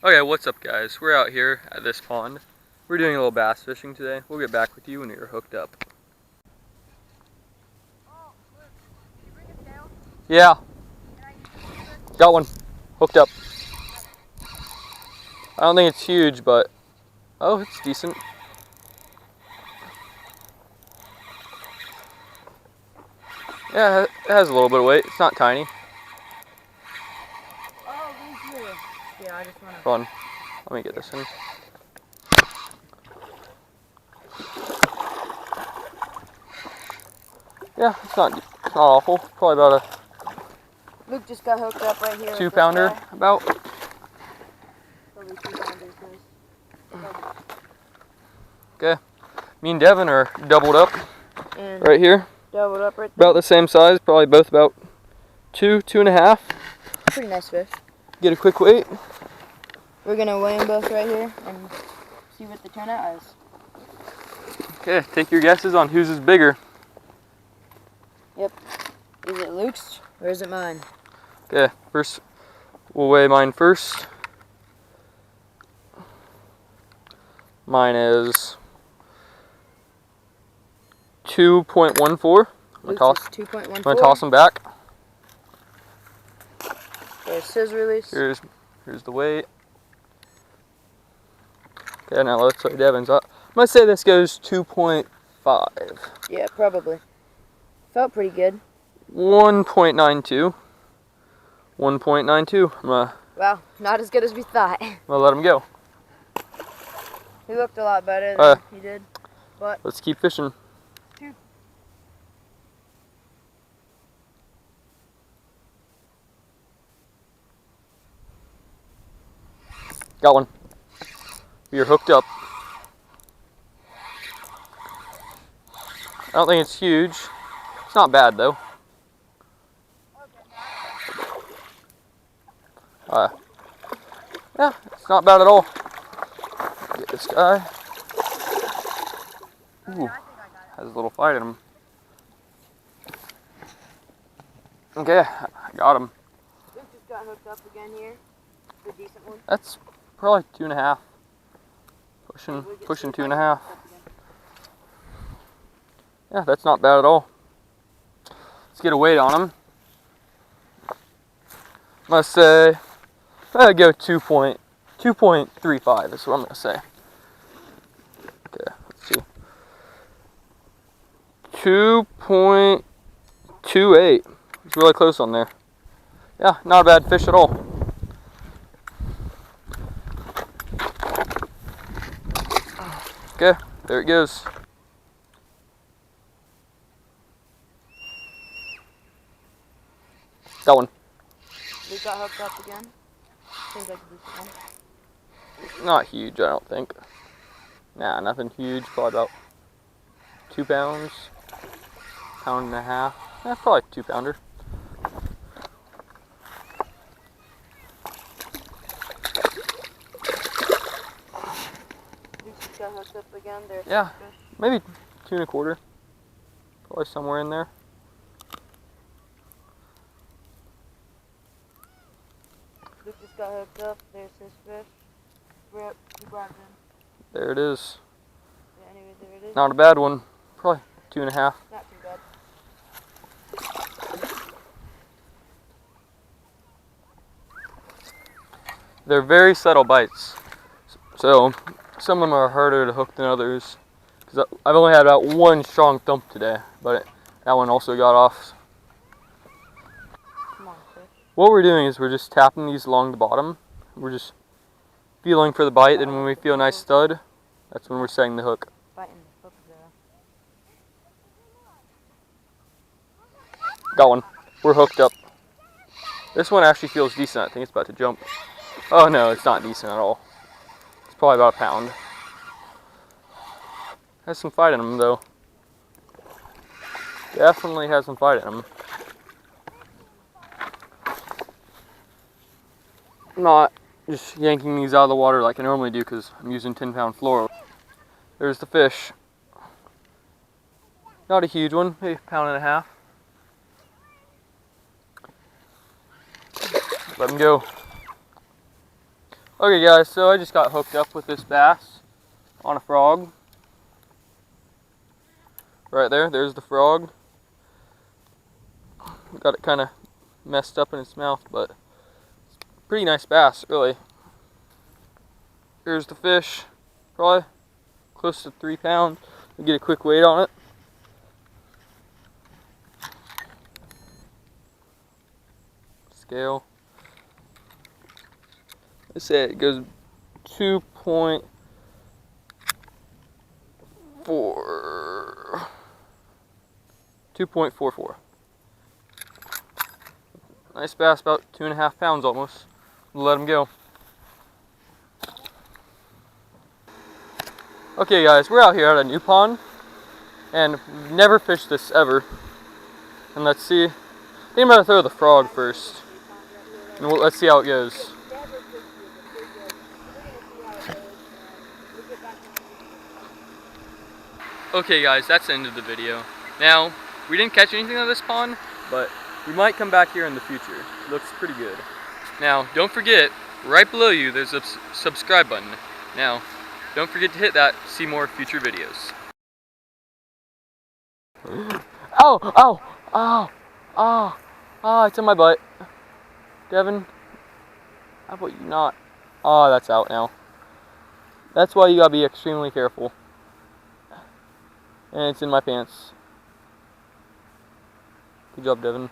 Okay, what's up guys? We're out here at this pond. We're doing a little bass fishing today. We'll get back with you when you're hooked up. Oh, Luke, did you bring a tail? Yeah. Can I use this? Got one. Hooked up. I don't think it's huge, but oh, it's decent. Yeah, it has a little bit of weight. It's not tiny. Oh, thank you. Yeah, I just want to. Hold on. Let me get this in. Yeah, it's not awful. Probably about Luke just got hooked up right here. a 2-pounder, about. Probably 2 pounders, guys. Okay. Me and Devin are doubled up And right here. doubled up right there. About the same size, probably both about 2.5. Pretty nice fish. Get a quick weight. We're gonna weigh them both right here and see what the turnout is. Okay, take your guesses on whose is bigger. Yep. Is it Luke's or is it mine? Okay, first we'll weigh mine first. Mine is 2.14. I'm Luke's is gonna 2.14. toss them back. There's scissor release. Here's the weight. Okay, now let's weigh Devin's up. I'm gonna say this goes 2.5. Yeah, probably. Felt pretty good. 1.92. 1.92. Wow, not as good as we thought. I'm gonna let him go. He looked a lot better than he did, but Let's keep fishing. Got one. You're hooked up. I don't think it's huge. It's not bad though. Yeah, it's not bad at all. Get this guy. Ooh, has a little fight in him. Okay, I got him. Luke just got hooked up again here. The decent one. That's probably 2.5. Pushing 2.5. Yeah, that's not bad at all. Let's get a weight on him. I'm gonna say I'd go 2.35 is what I'm gonna say. Okay, let's see. 2.28. It's really close on there. Yeah, not a bad fish at all. Okay, there it goes. Got one. Luke got hooked up again. Seems like a decent one. Not huge, I don't think. Nah, nothing huge. Probably about 2 pounds. 1.5 pounds. Yeah, probably 2-pounder. Luke just got hooked up again. There's Yeah, some fish. maybe 2.25. Probably somewhere in there. Luke just got hooked up. There's his fish. Rip, he brought it in. There it is. Yeah, anyway, there it is. Not a bad one. Probably 2.5. Not too bad. They're very subtle bites. So some of them are harder to hook than others. Because I've only had about one strong thump today, but that one also got off. Come on, fish. What we're doing is we're just tapping these along the bottom. We're just feeling for the bite, and when we feel a nice stud, that's when we're setting the hook. Biting the hook there. Got one. We're hooked up. This one actually feels decent. I think it's about to jump. Oh no, it's not decent at all. It's probably about 1 pound. Has some fight in him though. Definitely has some fight in him. I'm not just yanking these out of the water like I normally do because I'm using 10-pound fluoro. There's the fish. Not a huge one, maybe 1.5 pounds. Let him go. Okay guys, so I just got hooked up with this bass on a frog. Right there, there's the frog. Got it kind of messed up in its mouth, but it's a pretty nice bass, really. Here's the fish, probably close to 3 pounds. We'll get a quick weight on it. Scale. Let's say it goes 2.4. 2.44. Nice bass, about 2.5 pounds almost. We'll let him go. Okay guys, we're out here at a new pond, and we've never fished this ever. And let's see, I think I'm gonna throw the frog first, and let's see how it goes. Okay guys, that's the end of the video. Now, we didn't catch anything on this pond, but we might come back here in the future. Looks pretty good. Now, don't forget, right below you there's a subscribe button. Now, don't forget to hit that to see more future videos. Ow! Ow! Ow! Ow! Ah, it's in my butt. Devin, how about you not? Oh, that's out now. That's why you gotta be extremely careful. And it's in my pants. Good job, Devin.